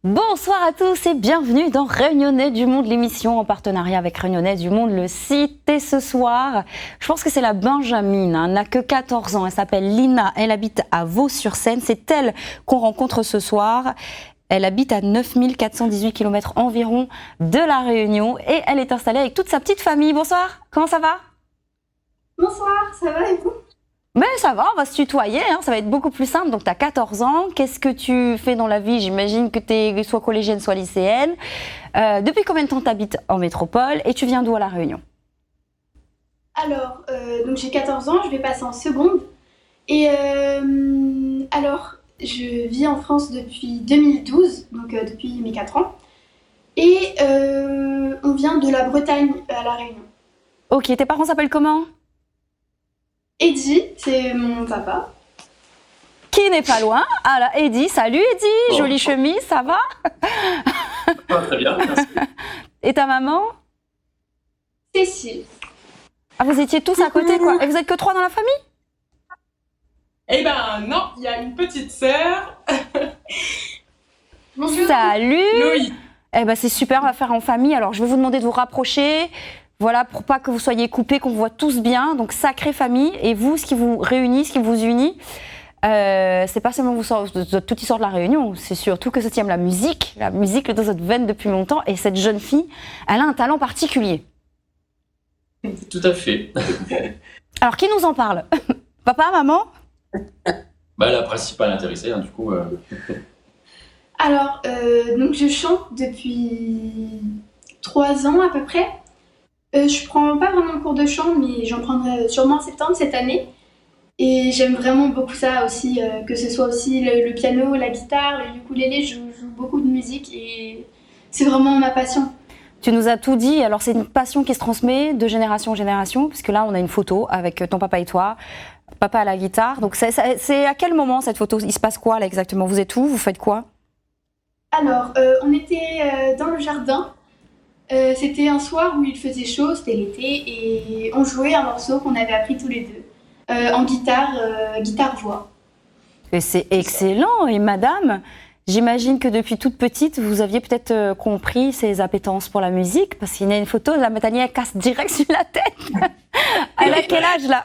Bonsoir à tous et bienvenue dans Réunionnais du Monde, l'émission en partenariat avec Réunionnais du Monde, le site. Et ce soir, je pense que c'est la Benjamine, elle n'a que 14 ans, elle s'appelle Lina, elle habite à Vaux-sur-Seine, c'est elle qu'on rencontre ce soir. Elle habite à 9418 km environ de La Réunion et elle est installée avec toute sa petite famille. Bonsoir, comment ça va? Bonsoir, ça va et vous? Mais ça va, on va se tutoyer, hein, ça va être beaucoup plus simple. Donc tu as 14 ans, qu'est-ce que tu fais dans la vie? J'imagine que tu es soit collégienne, soit lycéenne. Depuis combien de temps tu habites en métropole et tu viens d'où à La Réunion? Alors, donc j'ai 14 ans, je vais passer en seconde. Et alors, je vis en France depuis 2012, donc depuis mes 4 ans. Et on vient de la Bretagne à La Réunion. Ok, tes parents s'appellent comment? Eddie, c'est mon papa. Qui n'est pas loin. Ah là, Eddie, salut Eddie, jolie chemise, ça va? Très bien, merci. Et ta maman? Cécile. Ah, vous étiez tous à côté quoi. Et vous êtes que 3 dans la famille? Eh ben non, il y a une petite sœur, Bonjour. Salut. Loïc. Eh ben c'est super, on va faire en famille. Alors je vais vous demander de vous rapprocher. Voilà, pour pas que vous soyez coupés, qu'on vous voit tous bien. Donc sacrée famille. Et vous, ce qui vous réunit, ce qui vous unit, c'est pas seulement vous êtes toute histoire de La Réunion, c'est surtout que ça tient la musique est dans votre veine depuis longtemps. Et cette jeune fille, elle a un talent particulier. Tout à fait. Alors qui nous en parle? Papa, maman? La principale intéressée, hein, du coup. Alors, donc je chante depuis 3 ans à peu près. Je prends pas vraiment de cours de chant, mais j'en prendrai sûrement en septembre cette année. Et j'aime vraiment beaucoup ça aussi, que ce soit aussi le piano, la guitare, le ukulélé, je joue beaucoup de musique et c'est vraiment ma passion. Tu nous as tout dit. Alors c'est une passion qui se transmet de génération en génération, puisque là on a une photo avec ton papa et toi, papa à la guitare. Donc c'est à quel moment cette photo? Il se passe quoi là exactement? Vous êtes où? Vous faites quoi? Alors, on était dans le jardin. C'était un soir où il faisait chaud, c'était l'été, et on jouait un morceau qu'on avait appris tous les deux, en guitare-voix. Et c'est excellent. Et madame, j'imagine que depuis toute petite, vous aviez peut-être compris ses appétences pour la musique, parce qu'il y a une photo, la Métanie, elle casse direct sur la tête. Elle a quel âge là?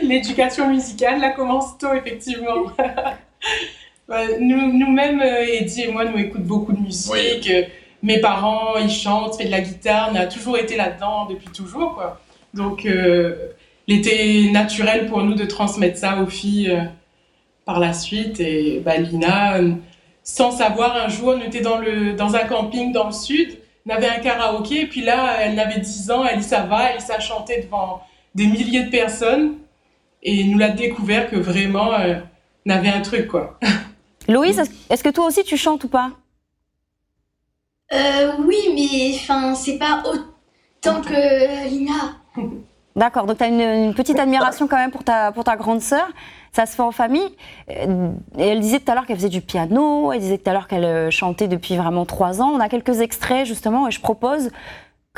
L'éducation musicale, là, commence tôt, effectivement. Nous-mêmes, Eddie et moi, nous écoutons beaucoup de musique. Oui. Mes parents, ils chantent, fait de la guitare, on a toujours été là-dedans depuis toujours, quoi. Donc, il était naturel pour nous de transmettre ça aux filles par la suite. Et Lina, sans savoir, un jour, on était dans un camping dans le sud, on avait un karaoké, et puis là, elle avait 10 ans, elle dit ça va, elle s'est chantée devant des milliers de personnes, et nous l'a découvert que vraiment, on avait un truc, quoi. Louise, est-ce que toi aussi tu chantes ou pas? Oui, mais enfin, c'est pas autant que Lina. D'accord, donc tu as une petite admiration quand même pour ta grande sœur. Ça se fait en famille. Et elle disait tout à l'heure qu'elle faisait du piano, elle disait tout à l'heure qu'elle chantait depuis vraiment 3 ans. On a quelques extraits justement et je propose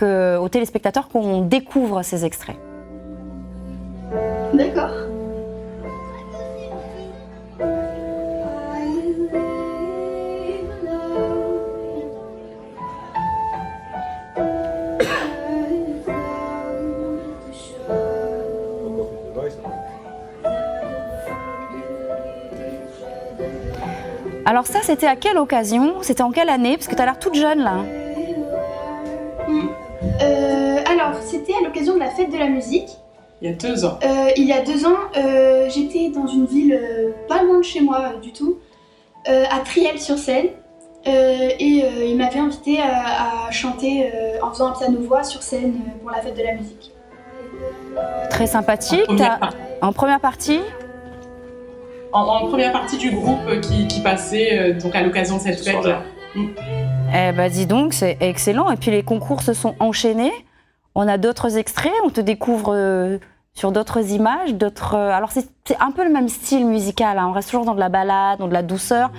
aux téléspectateurs qu'on découvre ces extraits. D'accord. Alors ça, c'était à quelle occasion? C'était en quelle année? Parce que tu as l'air toute jeune là. Alors, c'était à l'occasion de la fête de la musique. Il y a 2 ans. Il y a 2 ans, j'étais dans une ville pas loin de chez moi du tout, à Triel-sur-Seine. Et il m'avait invité à chanter en faisant un piano-voix sur scène pour la fête de la musique. Très sympathique. En première partie. En première partie du groupe qui passait donc à l'occasion de cette fête-là. Eh ben dis donc, c'est excellent. Et puis les concours se sont enchaînés. On a d'autres extraits, on te découvre sur d'autres images, d'autres. Alors c'est un peu le même style musical, hein. On reste toujours dans de la ballade, dans de la douceur.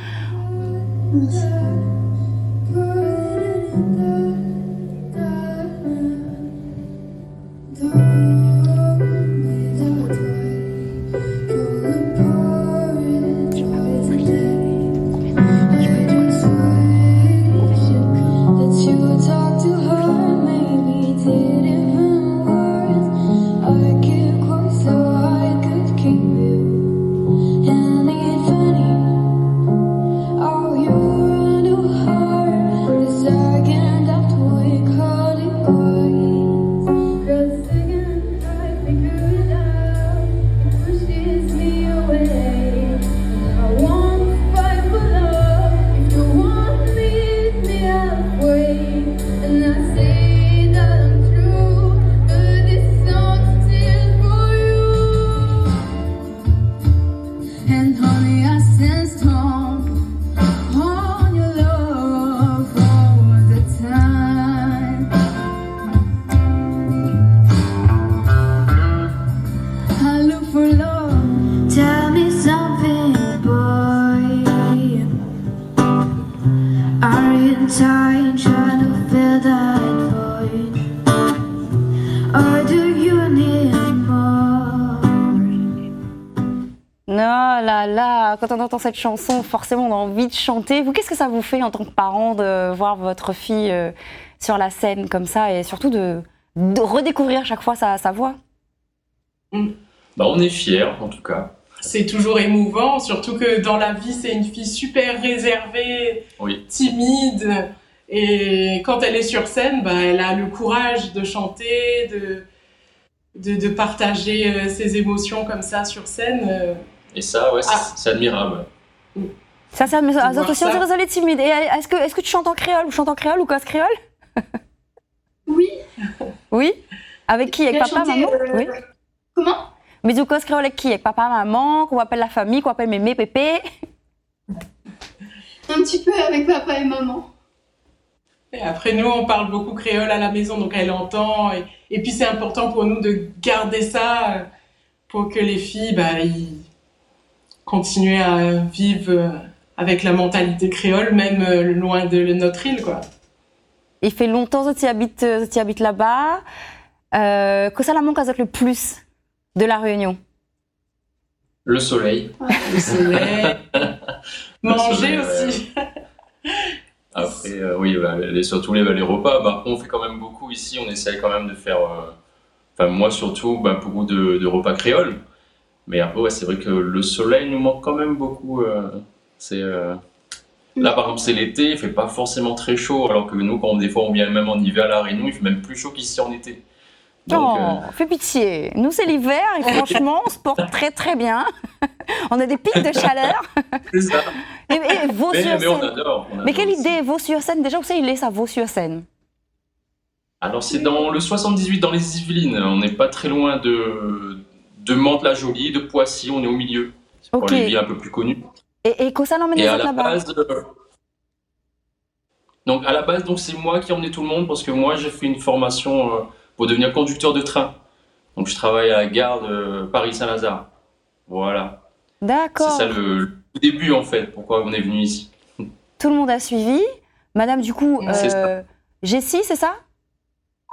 Are you tired trying to fill that void? Or do you need more? Non, là, quand on entend cette chanson, forcément on a envie de chanter. Vous, qu'est-ce que ça vous fait en tant que parent de voir votre fille sur la scène comme ça et surtout de redécouvrir chaque fois sa voix? Bah, on est fiers, en tout cas. C'est toujours émouvant, surtout que dans la vie, c'est une fille super réservée, Oui. timide. Et quand elle est sur scène, bah, elle a le courage de chanter, de partager ses émotions comme ça sur scène. Et ça, ouais, c'est admirable. Ça, voir aussi, ça. elle est timide. Et est-ce que tu chantes en créole ou casse créole? Oui. Oui. Avec qui? Avec J'ai papa, chanté, maman? Oui. Comment? Mais du casse créole avec qui? Avec papa, maman, qu'on appelle la famille, qu'on appelle mémé, pépé? Un petit peu avec papa et maman. Et après, nous, on parle beaucoup créole à la maison, donc elle entend. Et puis, c'est important pour nous de garder ça pour que les filles, bah, ils continuent à vivre avec la mentalité créole, même loin de notre île, quoi. Il fait longtemps que tu habites là-bas. Que ça la manque le plus de la Réunion? Le soleil. Le soleil. Manger soleil, aussi. Après, oui, bah, surtout les repas. Bah, on fait quand même beaucoup ici. On essaie quand même de faire, enfin moi surtout, bah, beaucoup de repas créoles. Mais après, ouais, c'est vrai que le soleil nous manque quand même beaucoup. Là, par exemple, c'est l'été, il fait pas forcément très chaud, alors que nous, des fois, on vient même en hiver à La Réunion, il fait même plus chaud qu'ici en été. Donc, Fais pitié. Nous, c'est l'hiver et franchement, on se porte très très bien. On a des pics de chaleur. c'est ça. Et Vaux-sur-Seine. Mais on adore. Mais quelle aussi. idée, Vaux-sur-Seine? Déjà, où c'est il est, ça, Vaux-sur-Seine? Alors, c'est dans le 78, dans les Yvelines. On n'est pas très loin de Mantes-la-Jolie, de Poissy, on est au milieu. C'est pour Ok. les villes un peu plus connues. Et que ça l'emmène Et les à autres la là-bas? base, donc à la base, donc c'est moi qui ai emmené tout le monde parce que moi j'ai fait une formation pour devenir conducteur de train. Donc je travaille à la gare de Paris-Saint-Lazare. Voilà. C'est D'accord. ça le début en fait, pourquoi on est venu ici. Tout le monde a suivi. Madame, du coup, C'est ça. Jessie, c'est ça?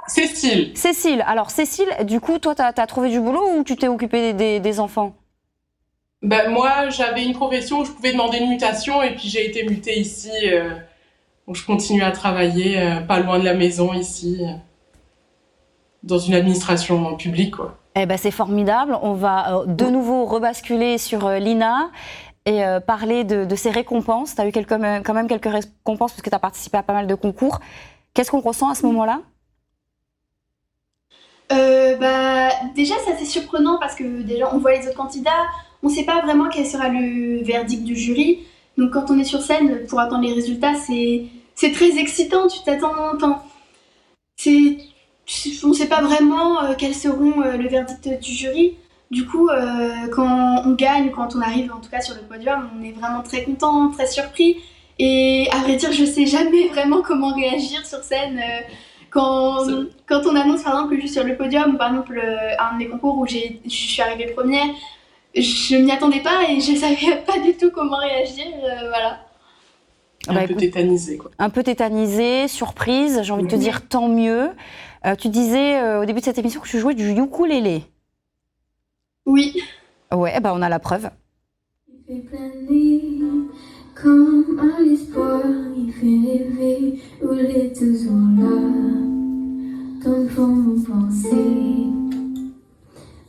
Cécile. Cécile. Alors, Cécile, du coup, toi, t'as trouvé du boulot ou tu t'es occupée des enfants? Ben, moi, j'avais une profession où je pouvais demander une mutation et puis j'ai été mutée ici. Donc je continue à travailler pas loin de la maison ici, dans une administration publique, quoi. Eh ben, c'est formidable. On va de nouveau rebasculer sur Lina et parler de ses récompenses. Tu as eu quand même quelques récompenses parce que tu as participé à pas mal de concours. Qu'est-ce qu'on ressent à ce moment-là? Déjà, c'est assez surprenant parce que déjà, on voit les autres candidats, on ne sait pas vraiment quel sera le verdict du jury. Donc, quand on est sur scène, pour attendre les résultats, c'est très excitant. Tu t'attends, on ne sait pas vraiment quels seront le verdict du jury. Du coup, quand on gagne, quand on arrive en tout cas sur le podium, on est vraiment très content, très surpris. Et à vrai dire, je ne sais jamais vraiment comment réagir sur scène. Quand on annonce par exemple que je suis sur le podium, ou par exemple un des concours où je suis arrivée première, je m'y attendais pas et je savais pas du tout comment réagir, voilà. Un peu tétanisée, quoi. Un peu tétanisée, surprise, j'ai envie de te dire tant mieux. Tu disais au début de cette émission que tu jouais du ukulélé. Oui. Ouais, bah on a la preuve. Il fait planer comme un espoir, il fait rêver, où il est toujours là. Dans le fond, mon pensée,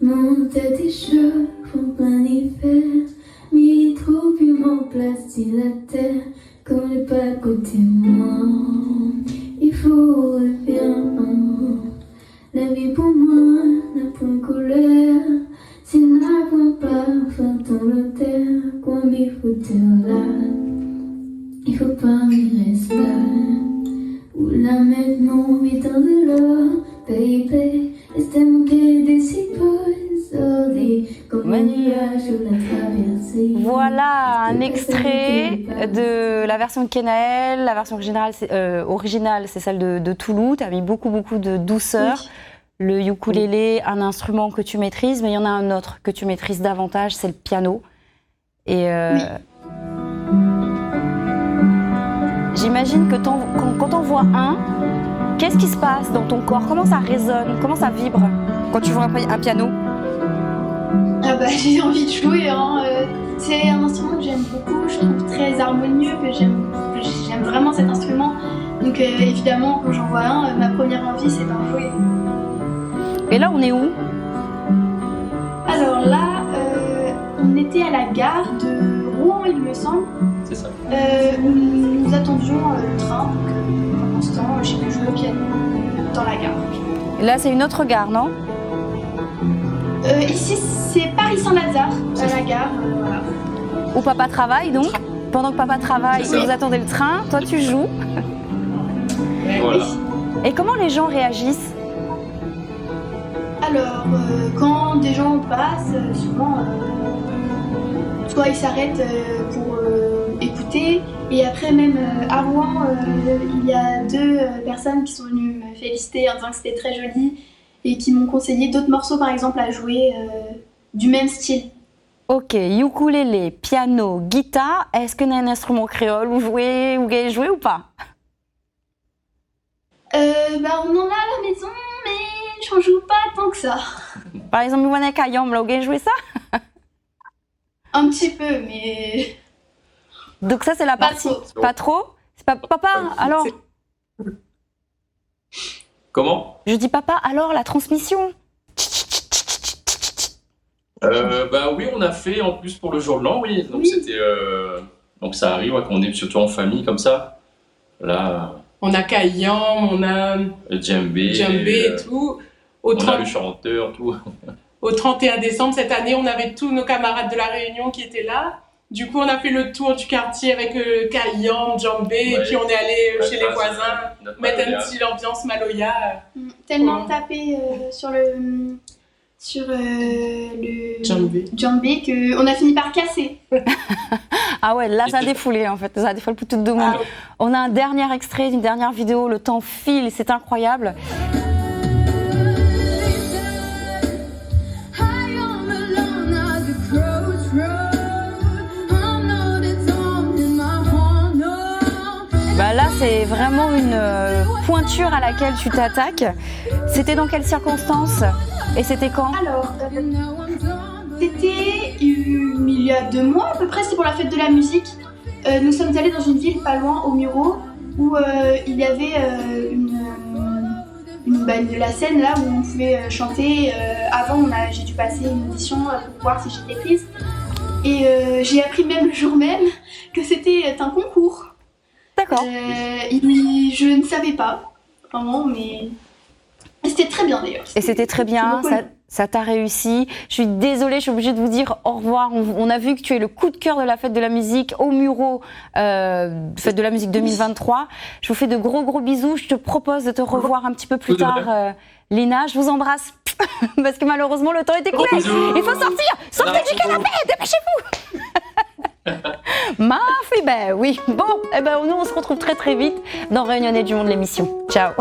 mon tête et cheveux font plein d'hiver, mais il trouve plus mon place sur la terre, comme il n'est pas à côté de moi. Il faut revenir, la vie pour moi n'a point de couleur. S'il n'a pas dans le terre, comme il faut dire là, il faut pas me rester là. Ou la maintenant vit dans de l'eau, baby, estamos que des comme un nuage ou la traversée. Voilà un extrait de la version de Kenaël. La version originale, c'est celle de Toulouse. Tu as mis beaucoup de douceur. Oui. Le ukulélé, un instrument que tu maîtrises, mais il y en a un autre que tu maîtrises davantage, c'est le piano. Et oui. J'imagine que quand t'en vois un, qu'est-ce qui se passe dans ton corps? Comment ça résonne? Comment ça vibre quand tu vois un piano? Ah bah, j'ai envie de jouer, hein. C'est un instrument que j'aime beaucoup, je trouve très harmonieux, que j'aime vraiment cet instrument. Donc évidemment, quand j'en vois un, ma première envie, c'est d'en jouer. Et là, on est où? Alors là, on était à la gare de Rouen, il me semble, C'est ça. où nous attendions le train. Donc pendant ce temps, j'ai pu jouer au piano dans la gare. Et là, c'est une autre gare, non? Ici, c'est Paris-Saint-Lazare, à la gare, voilà. Où papa travaille, donc? Pendant que papa travaille, C'est ça. vous attendez le train, toi tu joues. Voilà. Et comment les gens réagissent? Alors, quand des gens passent, souvent, soit ils s'arrêtent pour écouter, et après même à Rouen, il y a 2 personnes qui sont venues me féliciter en disant que c'était très joli et qui m'ont conseillé d'autres morceaux par exemple à jouer du même style. Ok, ukulélé, piano, guitare, est-ce que y a un instrument créole où jouer, ou jouer ou pas? Bah, on en a à la maison, mais j'en joue pas tant que ça. Par exemple, vous venez Kayom, là, vous jouer ça? Un petit peu, mais Donc ça, c'est la pas partie. trop. Pas trop? C'est pas papa, alors? Comment? Je dis papa, alors la transmission? Bah oui, on a fait en plus pour le jour de l'an, oui. Donc Oui. c'était, donc ça arrive ouais, quand on est surtout en famille comme ça. Là, On a Kayam, on a djembé, Djembé et tout. Au, on a 30 le chanteur, tout. au 31 décembre cette année, on avait tous nos camarades de la Réunion qui étaient là. Du coup, on a fait le tour du quartier avec Kayam, Djembé, et Ouais. puis on est allé Ouais, chez ça, les voisins, c'est notre mettre Maloya. un petit ambiance Maloya. Tellement Ouais. tapé sur le Djembé. qu'on a fini par casser. Ah ouais, là, ça a défoulé, en fait. Ça a défoulé pour tout le monde. On a un dernier extrait d'une dernière vidéo. Le temps file, c'est incroyable. Bah là, c'est vraiment une pointure à laquelle tu t'attaques. C'était dans quelles circonstances? Et c'était quand? Alors, c'était il y a 2 mois à peu près, c'était pour la fête de la musique. Nous sommes allés dans une ville pas loin, au Muro, où il y avait la scène là où on pouvait chanter. Avant, j'ai dû passer une audition pour voir si j'étais prise. Et j'ai appris même le jour même que c'était un concours. D'accord. Je ne savais pas, vraiment, mais c'était très bien d'ailleurs. Et c'était très bien, Beaucoup. ça t'a réussi. Je suis désolée, je suis obligée de vous dire au revoir. On a vu que tu es le coup de cœur de la fête de la musique au Muro, fête de la musique 2023. Je vous fais de gros bisous. Je te propose de te revoir un petit peu plus tard, Lina. Je vous embrasse parce que malheureusement le temps est écoulé. Bisous. Il faut sortir, sortez du canapé, dépêchez-vous. Ben oui. Bon, nous on se retrouve très vite dans Réunionnais du Monde l'émission. Ciao.